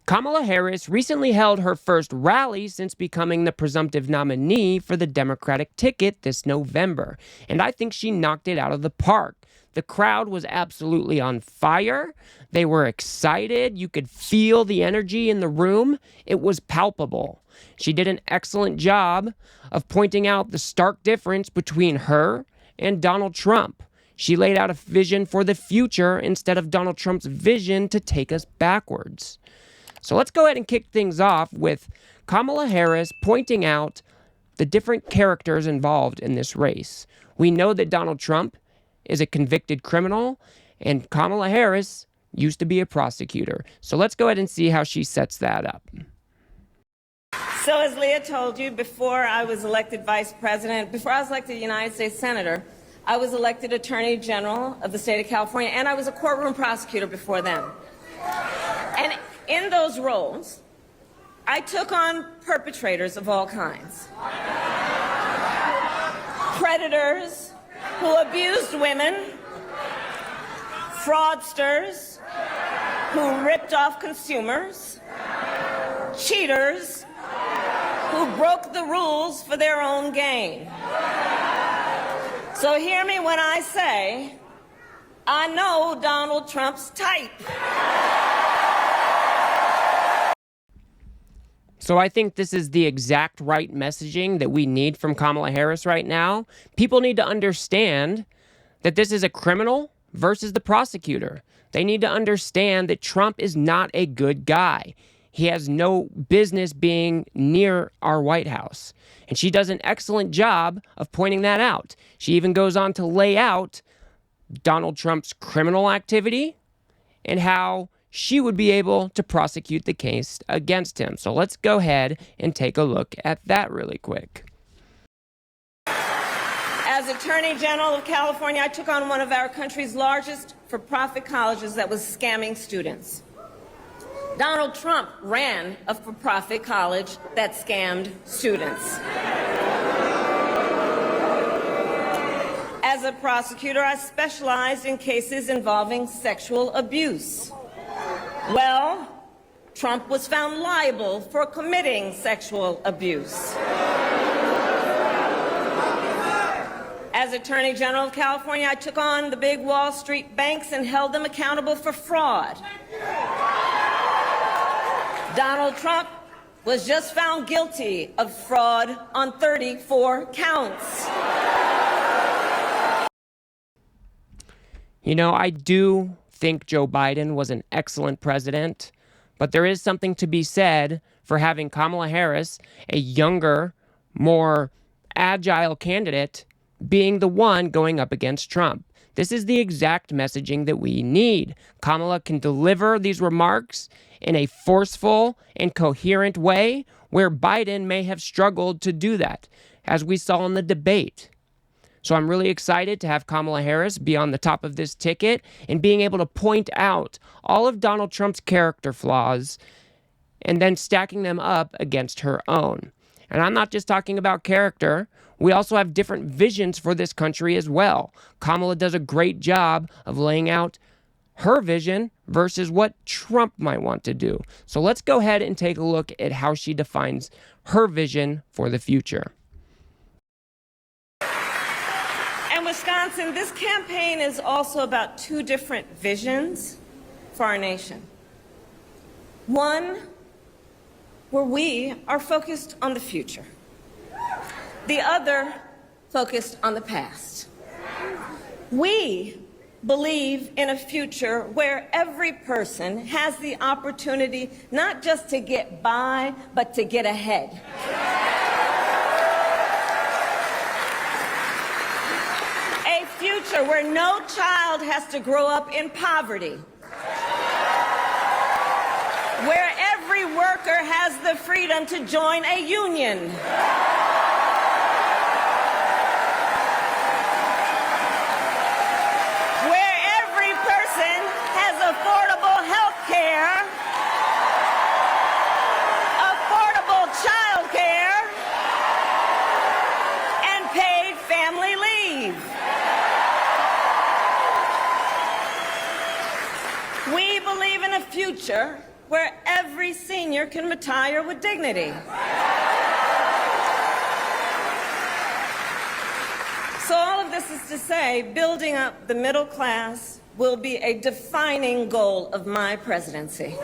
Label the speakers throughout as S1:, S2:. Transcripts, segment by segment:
S1: Kamala Harris recently held her first rally since becoming the presumptive nominee for the Democratic ticket this November, and I think she knocked it out of the park. The crowd was absolutely on fire. They were excited. You could feel the energy in the room. It was palpable. She did an excellent job of pointing out the stark difference between her and Donald Trump. She laid out a vision for the future instead of Donald Trump's vision to take us backwards. So let's go ahead and kick things off with Kamala Harris pointing out the different characters involved in this race. We know that Donald Trump is a convicted criminal, and Kamala Harris used to be a prosecutor. So let's go ahead and see how she sets that up.
S2: So as Leah told you, before I was elected vice president, before I was elected United States Senator, I was elected Attorney General of the state of California, and I was a courtroom prosecutor before then. And in those roles, I took on perpetrators of all kinds. Predators who abused women, fraudsters who ripped off consumers, cheaters who broke the rules for their own gain. So hear me when I say, I know Donald Trump's type.
S1: So I think this is the exact right messaging that we need from Kamala Harris right now. People need to understand that this is a criminal versus the prosecutor. They need to understand that Trump is not a good guy. He has no business being near our White House. And she does an excellent job of pointing that out. She even goes on to lay out Donald Trump's criminal activity and how she would be able to prosecute the case against him. So let's go ahead and take a look at that really quick.
S2: As Attorney General of California, I took on one of our country's largest for-profit colleges that was scamming students. Donald Trump ran a for-profit college that scammed students. As a prosecutor, I specialized in cases involving sexual abuse. Well, Trump was found liable for committing sexual abuse. As Attorney General of California, I took on the big Wall Street banks and held them accountable for fraud. Donald Trump was just found guilty of fraud on 34 counts.
S1: You know, I do think Joe Biden was an excellent president, but there is something to be said for having Kamala Harris, a younger, more agile candidate, being the one going up against Trump. This is the exact messaging that we need. Kamala can deliver these remarks in a forceful and coherent way where Biden may have struggled to do that, as we saw in the debate. So I'm really excited to have Kamala Harris be on the top of this ticket and being able to point out all of Donald Trump's character flaws and then stacking them up against her own. And I'm not just talking about character. We also have different visions for this country as well. Kamala does a great job of laying out her vision versus what Trump might want to do. So let's go ahead and take a look at how she defines her vision for the future.
S2: In Wisconsin, this campaign is also about two different visions for our nation. One, where we are focused on the future. The other, focused on the past. We believe in a future where every person has the opportunity not just to get by, but to get ahead. A future where no child has to grow up in poverty. Where every worker has the freedom to join a union. Where every person has affordable health care, affordable child care, and paid family leave. We believe in a future where every every senior can retire with dignity. So all of this is to say, building up the middle class will be a defining goal of my presidency.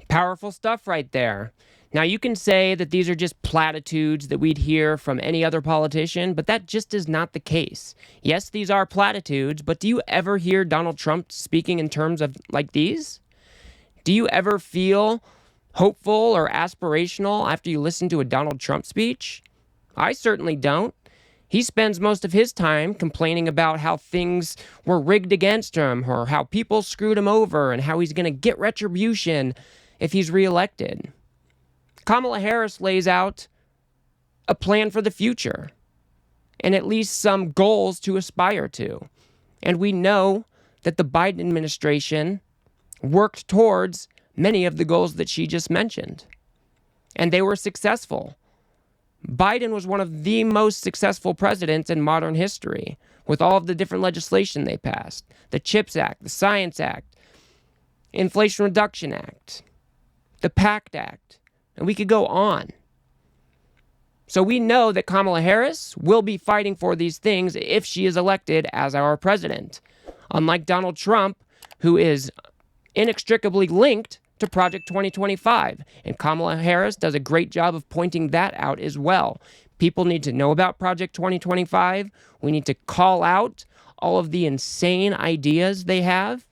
S1: Powerful stuff right there. Now, you can say that these are just platitudes that we'd hear from any other politician, but that just is not the case. Yes, these are platitudes, but do you ever hear Donald Trump speaking in terms of like these? Do you ever feel hopeful or aspirational after you listen to a Donald Trump speech? I certainly don't. He spends most of his time complaining about how things were rigged against him or how people screwed him over and how he's going to get retribution if he's reelected. Kamala Harris lays out a plan for the future and at least some goals to aspire to. And we know that the Biden administration worked towards many of the goals that she just mentioned. And they were successful. Biden was one of the most successful presidents in modern history with all of the different legislation they passed. The CHIPS Act, the Science Act, Inflation Reduction Act, the PACT Act, and we could go on. So we know that Kamala Harris will be fighting for these things if she is elected as our president. Unlike Donald Trump, who is inextricably linked to Project 2025. And Kamala Harris does a great job of pointing that out as well. People need to know about Project 2025. We need to call out all of the insane ideas they have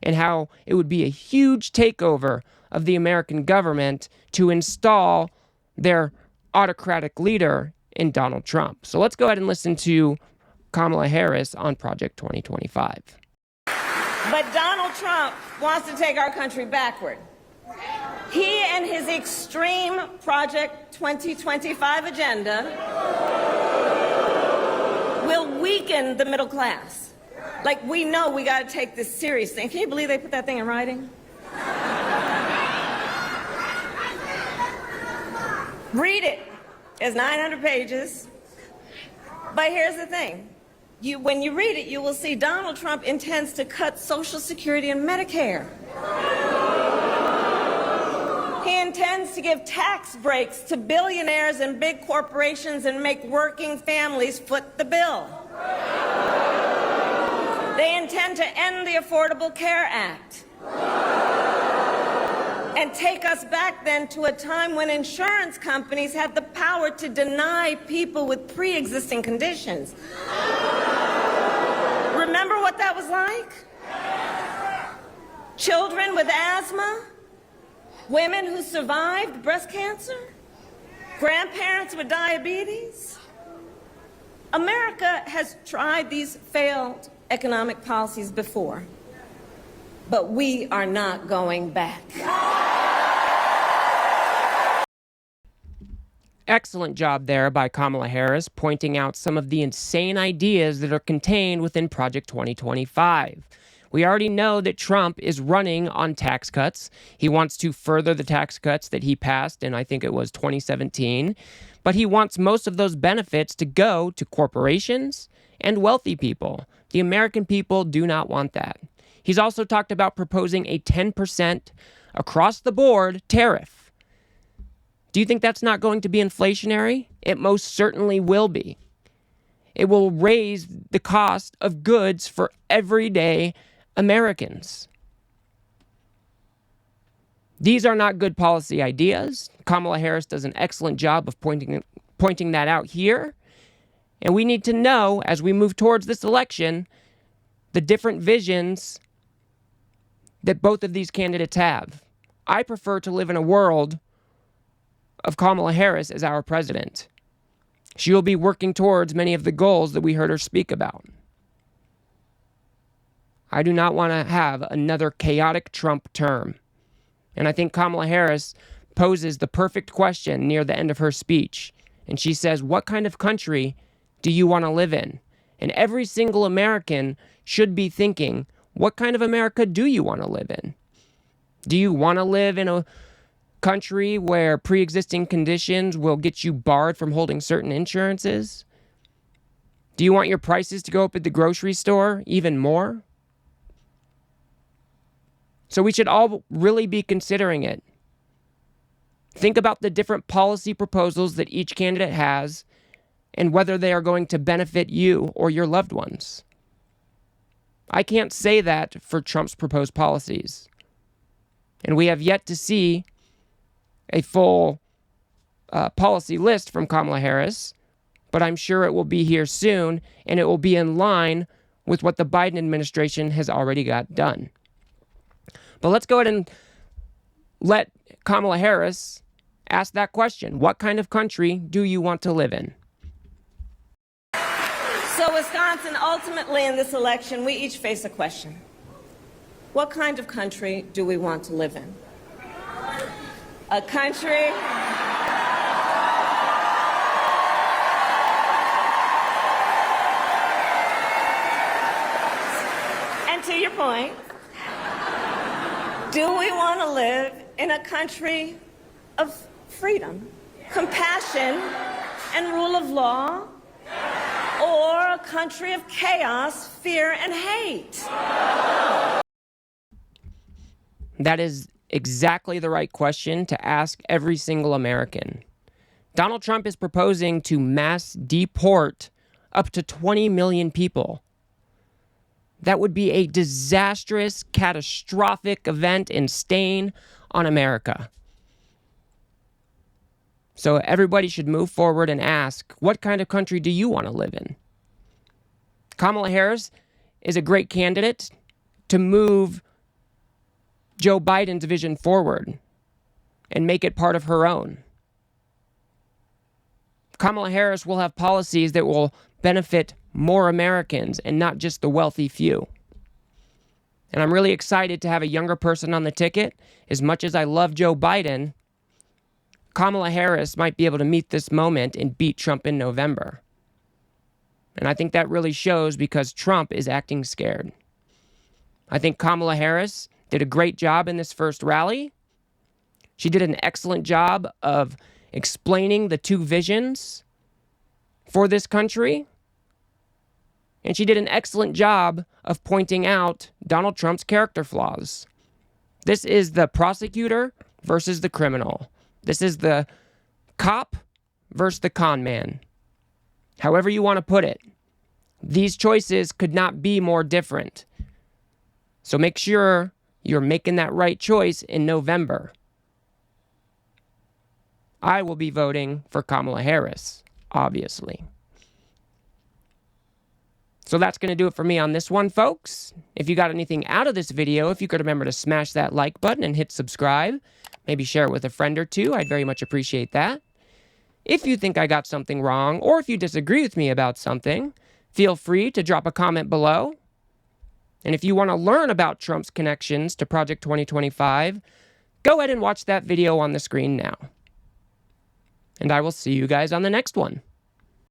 S1: and how it would be a huge takeover of the American government to install their autocratic leader in Donald Trump. So let's go ahead and listen to Kamala Harris on Project 2025.
S2: But Donald Trump wants to take our country backward. He and his extreme Project 2025 agenda will weaken the middle class. Like, we know we got to take this seriously. Can you believe they put that thing in writing? Read it. It's 900 pages. But here's the thing. When you read it, you will see Donald Trump intends to cut Social Security and Medicare. He intends to give tax breaks to billionaires and big corporations and make working families foot the bill. They intend to end the Affordable Care Act and take us back then to a time when insurance companies had the power to deny people with pre-existing conditions. Remember what that was like? Children with asthma, women who survived breast cancer, grandparents with diabetes. America has tried these failed economic policies before, but we are not going back.
S1: Excellent job there by Kamala Harris, pointing out some of the insane ideas that are contained within Project 2025. We already know that Trump is running on tax cuts. He wants to further the tax cuts that he passed in, I think it was 2017. But he wants most of those benefits to go to corporations and wealthy people. The American people do not want that. He's also talked about proposing a 10% across-the-board tariff. Do you think that's not going to be inflationary? It most certainly will be. It will raise the cost of goods for everyday Americans. These are not good policy ideas. Kamala Harris does an excellent job of pointing that out here. And we need to know, as we move towards this election, the different visions that both of these candidates have. I prefer to live in a world of Kamala Harris as our president. She will be working towards many of the goals that we heard her speak about. I do not want to have another chaotic Trump term. And I think Kamala Harris poses the perfect question near the end of her speech. And she says, what kind of country do you want to live in? And every single American should be thinking, what kind of America do you want to live in? Do you want to live in a country where pre-existing conditions will get you barred from holding certain insurances? Do you want your prices to go up at the grocery store even more? So we should all really be considering it. Think about the different policy proposals that each candidate has and whether they are going to benefit you or your loved ones. I can't say that for Trump's proposed policies. And we have yet to see a full policy list from Kamala Harris, but I'm sure it will be here soon, and it will be in line with what the Biden administration has already got done. But let's go ahead and let Kamala Harris ask that question. What kind of country do you want to live in?
S2: So, Wisconsin, ultimately in this election, we each face a question. What kind of country do we want to live in? A country and to your point, do we want to live in a country of freedom, compassion, and rule of law, or a country of chaos, fear, and hate?
S1: That is exactly the right question to ask every single American. Donald Trump is proposing to mass deport up to 20 million people. That would be a disastrous, catastrophic event and stain on America. So everybody should move forward and ask, what kind of country do you want to live in? Kamala Harris is a great candidate to move Joe Biden's vision forward and make it part of her own. Kamala Harris will have policies that will benefit more Americans and not just the wealthy few. And I'm really excited to have a younger person on the ticket. As much as I love Joe Biden, Kamala Harris might be able to meet this moment and beat Trump in November. And I think that really shows because Trump is acting scared. I think Kamala Harris did a great job in this first rally. She did an excellent job of explaining the two visions for this country. And she did an excellent job of pointing out Donald Trump's character flaws. This is the prosecutor versus the criminal. This is the cop versus the con man. However you want to put it. These choices could not be more different. So make sure you're making that right choice in November. I will be voting for Kamala Harris, obviously. So that's going to do it for me on this one, folks. If you got anything out of this video, if you could remember to smash that like button and hit subscribe, maybe share it with a friend or two, I'd very much appreciate that. If you think I got something wrong, or if you disagree with me about something, feel free to drop a comment below. And if you want to learn about Trump's connections to Project 2025, go ahead and watch that video on the screen now. And I will see you guys on the next one.